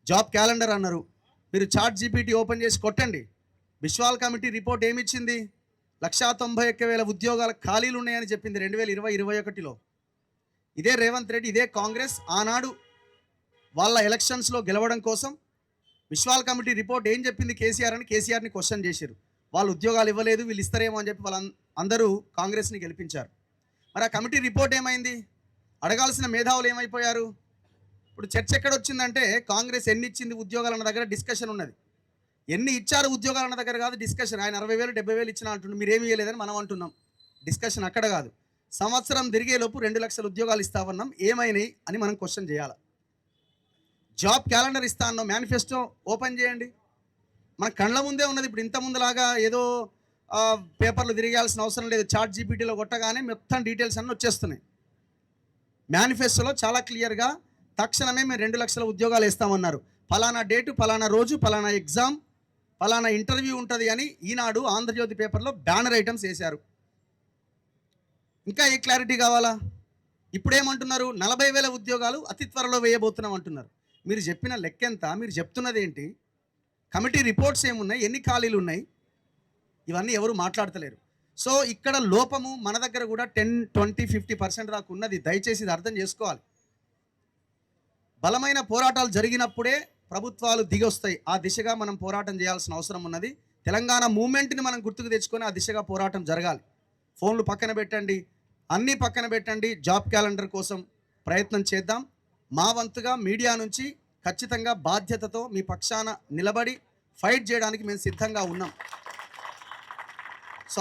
Job calendar అన్నారు. మీరు chat GPT open చేసి కొట్టండి. Biswal committee report ఏమిచ్చింది? 191,000 ఉద్యోగాల ఖాళీలు ఉన్నాయని చెప్పింది 2020-21లో. ఇదే రేవంత్ రెడ్డి, ఇదే కాంగ్రెస్ ఆనాడు వాళ్ళ ఎలక్షన్స్లో గెలవడం కోసం బిశ్వాల్ కమిటీ రిపోర్ట్ ఏం చెప్పింది కేసీఆర్ అని కేసీఆర్ని క్వశ్చన్ చేశారు. వాళ్ళు ఉద్యోగాలు ఇవ్వలేదు, వీళ్ళు ఇస్తారేమో అని చెప్పి అందరూ కాంగ్రెస్ని గెలిపించారు. మరి ఆ కమిటీ రిపోర్ట్ ఏమైంది? అడగాల్సిన మేధావులు ఏమైపోయారు? ఇప్పుడు చర్చ ఎక్కడ వచ్చిందంటే కాంగ్రెస్ ఎన్ని ఇచ్చింది ఉద్యోగాలు అన్న దగ్గర డిస్కషన్ ఉన్నది. ఎన్ని ఇచ్చారు ఉద్యోగాలు అన్న దగ్గర కాదు డిస్కషన్. ఆయన 60,000 70,000 ఇచ్చినా అంటున్నాం, మీరేమి ఇవ్వలేదని మనం అంటున్నాం. డిస్కషన్ అక్కడ కాదు. సంవత్సరం తిరిగేలోపు 2 లక్షల ఉద్యోగాలు ఇస్తామన్నాం, ఏమైనాయి అని మనం క్వశ్చన్ చేయాలి. జాబ్ క్యాలెండర్ ఇస్తా అన్నాం, మేనిఫెస్టో ఓపెన్ చేయండి. మన కళ్ళ ముందే ఉన్నది. ఇప్పుడు ఇంత ముందులాగా ఏదో పేపర్లు తిరగాల్సిన అవసరం లేదు. చాట్ జీపీటీలో కొట్టగానే మొత్తం డీటెయిల్స్ అన్నీ వచ్చేస్తున్నాయి. మేనిఫెస్టోలో చాలా క్లియర్గా తక్షణమే మేము 2 లక్షల ఉద్యోగాలు ఇస్తామన్నారు. ఫలానా డేటు, ఫలానా రోజు, ఫలానా ఎగ్జామ్, ఫలానా ఇంటర్వ్యూ ఉంటుంది అని ఈనాడు ఆంధ్రజ్యోతి పేపర్లో బ్యానర్ ఐటమ్స్ వేశారు. ఇంకా ఏ క్లారిటీ కావాలా? ఇప్పుడేమంటున్నారు? 40,000 ఉద్యోగాలు అతి త్వరలో వేయబోతున్నాం అంటున్నారు. మీరు చెప్పిన లెక్కెంత? మీరు చెప్తున్నది ఏంటి? కమిటీ రిపోర్ట్స్ ఏమున్నాయి? ఎన్ని ఖాళీలు ఉన్నాయి? ఇవన్నీ ఎవరు మాట్లాడతలేరు. సో ఇక్కడ లోపము మన దగ్గర కూడా 10, 20, 50% దాకా ఉన్నది. దయచేసి ఇది అర్థం చేసుకోవాలి. బలమైన పోరాటాలు జరిగినప్పుడే ప్రభుత్వాలు దిగొస్తాయి. ఆ దిశగా మనం పోరాటం చేయాల్సిన అవసరం ఉన్నది. తెలంగాణ మూమెంట్ని మనం గుర్తుకు తెచ్చుకొని ఆ దిశగా పోరాటం జరగాలి. ఫోన్లు పక్కన పెట్టండి, అన్నీ పక్కన పెట్టండి. జాబ్ క్యాలెండర్ కోసం ప్రయత్నం చేద్దాం. మా వంతుగా మీడియా నుంచి ఖచ్చితంగా బాధ్యతతో మీ పక్షాన నిలబడి ఫైట్ చేయడానికి మేము సిద్ధంగా ఉన్నాం.